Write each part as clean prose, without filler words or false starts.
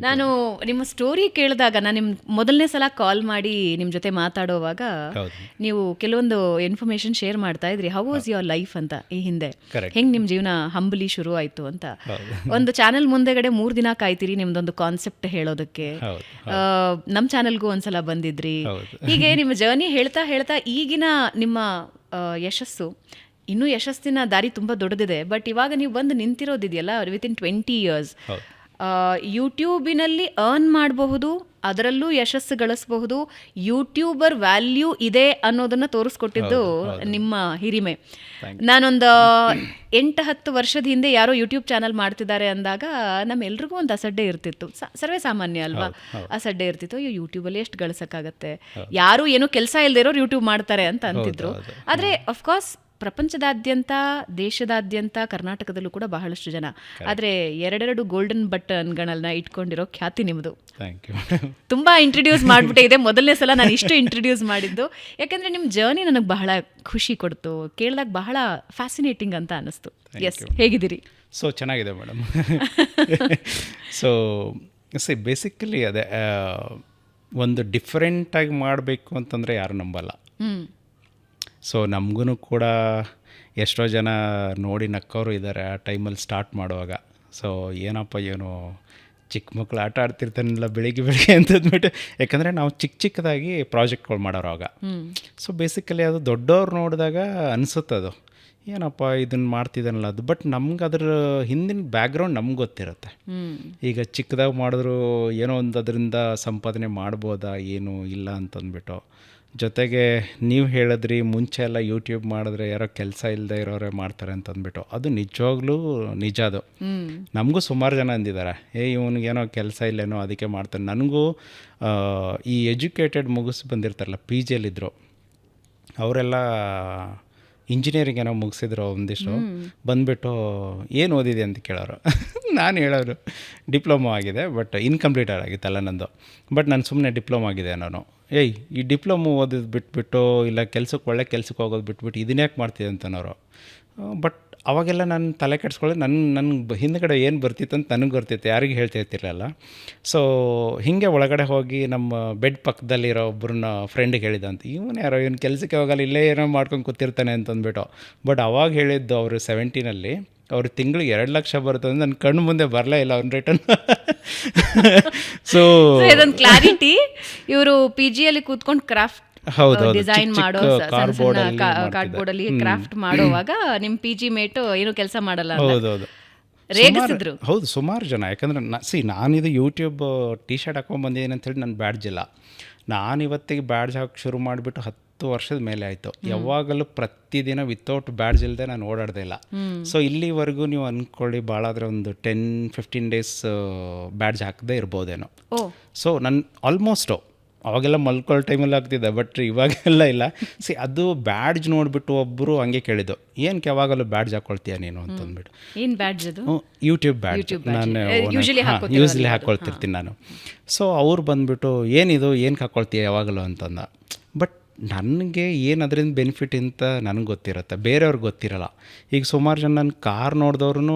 ನಾನು ನಿಮ್ಮ ಸ್ಟೋರಿ ಕೇಳಿದಾಗ ನಾನು ನಿಮ್ಮ ಮೊದಲನೇ ಸಲ ಕಾಲ್ ಮಾಡಿ ನಿಮ್ಮ ಜೊತೆ ಮಾತಾಡುವಾಗ ನೀವು ಕೆಲವೊಂದು ಇನ್ಫಾರ್ಮೇಶನ್ ಶೇರ್ ಮಾಡ್ತಾ ಇದ್ರಿ. ಹೌ ವಾಸ್ ಯುವರ್ ಲೈಫ್ ಅಂತ, ಈ ಹಿಂದೆ ಹೆಂಗೆ ನಿಮ್ಮ ಜೀವನ ಹಂಬಲಿ ಶುರು ಆಯಿತು ಅಂತ. ಒಂದು ಚಾನೆಲ್ ಮುಂದೆಗಡೆ 3 ದಿನ ಕಾಯ್ತೀರಿ ನಿಮ್ದೊಂದು ಕಾನ್ಸೆಪ್ಟ್ ಹೇಳೋದಕ್ಕೆ. ನಮ್ಮ ಚಾನೆಲ್ಗೂ ಒಂದ್ಸಲ ಬಂದಿದ್ರಿ. ಹೀಗೆ ನಿಮ್ಮ ಜರ್ನಿ ಹೇಳ್ತಾ ಹೇಳ್ತಾ ಈಗಿನ ನಿಮ್ಮ ಯಶಸ್ಸು, ಇನ್ನೂ ಯಶಸ್ಸಿನ ದಾರಿ ತುಂಬ ದೊಡ್ಡದಿದೆ. ಬಟ್ ಇವಾಗ ನೀವು ಬಂದು ನಿಂತಿರೋದಿದೆಯಲ್ಲ, ವಿತಿನ್ 20 years ಯೂಟ್ಯೂಬಿನಲ್ಲಿ ಅರ್ನ್ ಮಾಡಬಹುದು, ಅದರಲ್ಲೂ ಯಶಸ್ಸು ಗಳಿಸಬಹುದು, ಯೂಟ್ಯೂಬರ್ ವ್ಯಾಲ್ಯೂ ಇದೆ ಅನ್ನೋದನ್ನು ತೋರಿಸ್ಕೊಟ್ಟಿದ್ದು ನಿಮ್ಮ ಹಿರಿಮೆ. ನಾನೊಂದು 8-10 ವರ್ಷದ ಹಿಂದೆ ಯಾರೋ ಯೂಟ್ಯೂಬ್ ಚಾನಲ್ ಮಾಡ್ತಿದ್ದಾರೆ ಅಂದಾಗ ನಮ್ಮೆಲ್ರಿಗೂ ಒಂದು ಅಸಡ್ಡೆ ಇರ್ತಿತ್ತು. ಸರ್ವೇ ಸಾಮಾನ್ಯ ಅಲ್ವಾ, ಅಸಡ್ಡೆ ಇರ್ತಿತ್ತು. ಅಯ್ಯೋ ಯೂಟ್ಯೂಬಲ್ಲಿ ಎಷ್ಟು ಗಳಿಸೋಕ್ಕಾಗತ್ತೆ, ಯಾರು ಏನೋ ಕೆಲಸ ಇಲ್ಲದೆ ಇರೋರು ಯೂಟ್ಯೂಬ್ ಮಾಡ್ತಾರೆ ಅಂತ ಅಂತಿದ್ರು. ಆದರೆ ಅಫ್ಕೋರ್ಸ್ ಪ್ರಪಂಚದಾದ್ಯಂತ, ದೇಶದಾದ್ಯಂತ, ಕರ್ನಾಟಕದಲ್ಲೂ ಕೂಡ ಬಹಳಷ್ಟು ಜನ. ಆದರೆ 2 ಗೋಲ್ಡನ್ ಬಟನ್ಗಳನ್ನ ಇಟ್ಕೊಂಡಿರೋ ಖ್ಯಾತಿ ನಿಮ್ಮದು. ತುಂಬ ಇಂಟ್ರಡ್ಯೂಸ್ ಮಾಡಿಬಿಟ್ಟೆ ಇದೆ. ಮೊದಲನೇ ಸಲ ನಾನು ಇಷ್ಟು ಇಂಟ್ರಡ್ಯೂಸ್ ಮಾಡಿದ್ದು ಯಾಕೆಂದರೆ ನಿಮ್ಮ ಜರ್ನಿ ನನಗೆ ಬಹಳ ಖುಷಿ ಕೊಡ್ತು, ಕೇಳಿದಾಗ ಬಹಳ ಫ್ಯಾಸಿನೇಟಿಂಗ್ ಅಂತ ಅನ್ನಿಸ್ತು. ಎಸ್, ಹೇಗಿದ್ದೀರಿ? ಸೊ ಚೆನ್ನಾಗಿದೆ ಮೇಡಮ್. ಸೊ ಬೇಸಿಕಲಿ ಅದೇ ಒಂದು ಡಿಫ್ರೆಂಟಾಗಿ ಮಾಡಬೇಕು ಅಂತಂದರೆ ಯಾರು ನಂಬಲ್ಲ. ಸೊ ನಮಗೂ ಕೂಡ ಎಷ್ಟೋ ಜನ ನೋಡಿ ನಕ್ಕವರು ಇದ್ದಾರೆ ಆ ಟೈಮಲ್ಲಿ ಸ್ಟಾರ್ಟ್ ಮಾಡುವಾಗ. ಸೊ ಏನಪ್ಪ ಏನೋ ಚಿಕ್ಕ ಮಕ್ಕಳು ಆಟ ಆಡ್ತಿರ್ತಾನಿಲ್ಲ ಬೆಳಿಗ್ಗೆ ಅಂತಂದ್ಬಿಟ್ಟು, ಯಾಕಂದರೆ ನಾವು ಚಿಕ್ಕದಾಗಿ ಪ್ರಾಜೆಕ್ಟ್ಗಳು ಮಾಡೋರು ಆವಾಗ. ಸೊ ಬೇಸಿಕಲಿ ಅದು ದೊಡ್ಡವ್ರು ನೋಡಿದಾಗ ಅನಿಸುತ್ತದು, ಏನಪ್ಪ ಇದನ್ನು ಮಾಡ್ತಿದ್ದಾನಲ್ಲ ಅದು. ಬಟ್ ನಮ್ಗೆ ಅದ್ರ ಹಿಂದಿನ ಬ್ಯಾಕ್ಗ್ರೌಂಡ್ ನಮ್ಗೆ ಗೊತ್ತಿರುತ್ತೆ. ಈಗ ಚಿಕ್ಕದಾಗಿ ಮಾಡಿದ್ರು ಏನೋ ಒಂದು ಅದರಿಂದ ಸಂಪಾದನೆ ಮಾಡ್ಬೋದಾ ಏನು ಇಲ್ಲ ಅಂತಂದ್ಬಿಟ್ಟು. ಜೊತೆಗೆ ನೀವು ಹೇಳಿದ್ರಿ ಮುಂಚೆ ಎಲ್ಲ ಯೂಟ್ಯೂಬ್ ಮಾಡಿದ್ರೆ ಯಾರೋ ಕೆಲಸ ಇಲ್ಲದೆ ಇರೋರೇ ಮಾಡ್ತಾರೆ ಅಂತಂದ್ಬಿಟ್ಟು, ಅದು ನಿಜವಾಗ್ಲೂ ನಿಜ. ಅದು ನಮಗೂ ಸುಮಾರು ಜನ ಅಂದಿದ್ದಾರೆ, ಇವನಿಗೇನೋ ಕೆಲಸ ಇಲ್ಲೇನೋ ಅದಕ್ಕೆ ಮಾಡ್ತಾನೆ. ನನಗೂ ಈ ಎಜುಕೇಟೆಡ್ ಮುಗಿಸಿ ಬಂದಿರ್ತಾರಲ್ಲ, PG ಯಲ್ಲಿದ್ದರು ಅವರೆಲ್ಲ ಇಂಜಿನಿಯರಿಂಗ್ ಏನೋ ಮುಗಿಸಿದ್ರು ಒಂದಿಷ್ಟು, ಬಂದುಬಿಟ್ಟು ಏನು ಓದಿದೆ ಅಂತ ಕೇಳೋರು. ನಾನು ಹೇಳೋರು ಡಿಪ್ಲೊಮೊ ಆಗಿದೆ, ಬಟ್ ಇನ್ಕಂಪ್ಲೀಟೆಡ್ ಆಗಿತ್ತಲ್ಲ ನಂದು. ಬಟ್ ನಾನು ಸುಮ್ಮನೆ ಡಿಪ್ಲೊಮೊ ಆಗಿದೆ ನಾನು. ಈ ಡಿಪ್ಲೊಮೊ ಓದಿದ್ದು ಬಿಟ್ಬಿಟ್ಟು, ಇಲ್ಲ ಕೆಲ್ಸಕ್ಕೆ ಒಳ್ಳೆ ಕೆಲ್ಸಕ್ಕೆ ಹೋಗೋದು ಬಿಟ್ಬಿಟ್ಟು ಇದನ್ನ ಯಾಕೆ ಮಾಡ್ತಿದ್ದೆ ಅಂತನೋರು. ಬಟ್ ಅವಾಗೆಲ್ಲ ನಾನು ತಲೆ ಕೆಡಿಸ್ಕೊಳ್ಳಿ, ನನ್ನ ಹಿಂದ್ಗಡೆ ಏನು ಬರ್ತಿತ್ತು ಅಂತ ನನಗೆ ಗೊತ್ತಿತ್ತು, ಯಾರಿಗೂ ಹೇಳ್ತಿರ್ತಿರಲಿಲ್ಲ. ಸೊ ಹೀಗೆ ಒಳಗಡೆ ಹೋಗಿ ನಮ್ಮ ಬೆಡ್ ಪಕ್ಕದಲ್ಲಿರೋ ಒಬ್ಬರನ್ನ ಫ್ರೆಂಡಿಗೆ ಹೇಳಿದಂತ, ಇವನು ಯಾರೋ ಇವನು ಕೆಲಸಕ್ಕೆ ಹೋಗಲ್ಲ, ಇಲ್ಲೇ ಏನೋ ಮಾಡ್ಕೊಂಡು ಕೂತಿರ್ತಾನೆ ಅಂತಂದ್ಬಿಟ್ಟು. ಬಟ್ ಅವಾಗ ಹೇಳಿದ್ದು ಅವರು 17ನಲ್ಲಿ ಅವ್ರು ತಿಂಗಳಿಗೆ 2 ಲಕ್ಷ ಬರುತ್ತೆ ಅಂದ್ರೆ ನನ್ನ ಕಣ್ಣು ಮುಂದೆ ಬರಲೇ ಇಲ್ಲ ಅವ್ನು ರಿಟರ್ನ್. ಸೊ ಇದೊಂದು ಕ್ಲಾರಿಟಿ, ಇವರು PGಯಲ್ಲಿ ಕೂತ್ಕೊಂಡು ಕ್ರಾಫ್ಟ್ ಡಿಸೈನ್ ಮಾಡೋ ಕಾರ್ಡ್ಬೋರ್ಡ್ ಅಲ್ಲಿ ಕ್ರಾಫ್ಟ್ ಮಾಡೋವಾಗ ನಿಮ್ಮ PG ಮೇಟು ಏನು ಕೆಲಸ ಮಾಡಲ್ಲ, ಹೌದೌದು ರೇಗಿಸಿದ್ರು. ಹೌದು, ಸುಮಾರು ಜನ. ಯಾಕಂದರೆ ನಾನಿದು ಯೂಟ್ಯೂಬ್ T-ಶರ್ಟ್ ಹಾಕೊಂಡು ಬಂದಿದ್ದೀನಿ ಅಂತೇಳಿ ನನ್ನ ಬ್ಯಾಡ್ಜ್ ಇಲ್ಲ. ನಾನಿವತ್ತಿಗೆ ಬ್ಯಾಡ್ಜ್ ಹಾಕಿ ಶುರು ಮಾಡಿಬಿಟ್ಟು 10 ವರ್ಷದ ಮೇಲೆ ಆಯಿತು. ಯಾವಾಗಲೂ ಪ್ರತಿದಿನ ವಿತೌಟ್ ಬ್ಯಾಡ್ಜ್ ಇಲ್ಲದೆ ನಾನು ಓಡಾಡ್ದೇ ಇಲ್ಲ. ಸೊ ಇಲ್ಲಿವರೆಗೂ ನೀವು ಅಂದ್ಕೊಳ್ಳಿ, ಭಾಳ ಆದರೆ ಒಂದು 10-15 ಡೇಸ್ ಬ್ಯಾಡ್ಜ್ ಹಾಕದೇ ಇರ್ಬೋದೇನೋ. ಸೊ ನನ್ನ ಆಲ್ಮೋಸ್ಟು ಅವಾಗೆಲ್ಲ ಮಲ್ಕೊಳ್ಳೋ ಟೈಮಲ್ಲಿ ಆಗ್ತಿದ್ದೆ, ಬಟ್ ಇವಾಗೆಲ್ಲ ಇಲ್ಲ. ಅದು ಬ್ಯಾಡ್ಜ್ ನೋಡಿಬಿಟ್ಟು ಒಬ್ಬರು ಹಂಗೆ ಕೇಳಿದ್ದು, ಏನಕ್ಕೆ ಯಾವಾಗಲೂ ಬ್ಯಾಡ್ಜ್ ಹಾಕ್ಕೊಳ್ತೀಯ ನೀನು ಅಂತಂದ್ಬಿಟ್ಟು. ಏನು ಬ್ಯಾಡ್ಜ್ ಅದು? YouTube badge. ನಾನು ಯೂಸ್ಲಿ ಹಾಕ್ಕೊಳ್ತಿರ್ತೀನಿ ನಾನು. ಸೊ ಅವ್ರು ಬಂದುಬಿಟ್ಟು ಏನಿದು ಏನಕ್ಕೆ ಹಾಕ್ಕೊಳ್ತೀಯ ಯಾವಾಗಲೂ ಅಂತಂದ. ಬಟ್ ನನಗೆ ಏನು ಅದರಿಂದ ಬೆನಿಫಿಟ್ ಅಂತ ನನಗೆ ಗೊತ್ತಿರುತ್ತೆ, ಬೇರೆಯವ್ರಿಗೆ ಗೊತ್ತಿರಲ್ಲ. ಈಗ ಸುಮಾರು ಜನ ನನ್ನ ಕಾರ್ ನೋಡಿದವ್ರು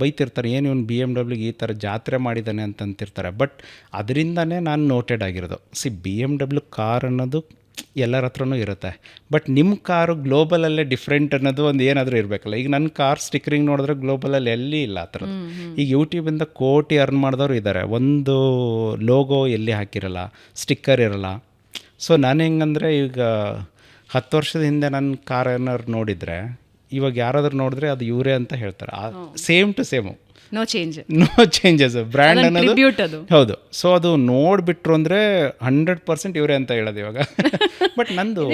ಬೈತಿರ್ತಾರೆ, ಏನು ಇವನು BMW ಈ ಥರ ಜಾತ್ರೆ ಮಾಡಿದ್ದಾನೆ ಅಂತಂತಿರ್ತಾರೆ. ಬಟ್ ಅದರಿಂದನೇ ನಾನು ನೋಟೆಡ್ ಆಗಿರೋದು. BMW ಕಾರ್ ಅನ್ನೋದು ಎಲ್ಲರ ಹತ್ರನೂ ಇರುತ್ತೆ, ಬಟ್ ನಿಮ್ಮ ಕಾರು ಗ್ಲೋಬಲಲ್ಲೇ ಡಿಫ್ರೆಂಟ್ ಅನ್ನೋದು ಒಂದು ಏನಾದರೂ ಇರಬೇಕಲ್ಲ. ಈಗ ನನ್ನ ಕಾರ್ ಸ್ಟಿಕ್ಕರಿಂಗ್ ನೋಡಿದ್ರೆ ಗ್ಲೋಬಲಲ್ಲಿ ಎಲ್ಲಿ ಇಲ್ಲ ಆ ಥರದ್ದು. ಈಗ ಯೂಟ್ಯೂಬಿಂದ ಕೋಟಿ ಅರ್ನ್ ಮಾಡಿದವರು ಇದ್ದಾರೆ, ಒಂದು ಲೋಗೋ ಎಲ್ಲಿ ಹಾಕಿರಲ್ಲ, ಸ್ಟಿಕ್ಕರ್ ಇರಲ್ಲ. ಸೊ ನಾನು ಹೆಂಗಂದರೆ, ಈಗ 10 ವರ್ಷದ ಹಿಂದೆ ನನ್ನ ಕಾರ್ ಏನಾದ್ರು ನೋಡಿದರೆ ಇವಾಗ ಯಾರಾದರೂ ನೋಡಿದ್ರೆ ಅದು ಇವರೇ ಅಂತ ಹೇಳ್ತಾರೆ. Same to same, no changes. Brand ಅನ್ನೋದು ಹೌದು. ಸೊ ಅದು ನೋಡಿಬಿಟ್ರು ಅಂದರೆ 100% ಇವರೇ ಅಂತ ಹೇಳೋದು ಇವಾಗ. ಬಟ್ ನಂದು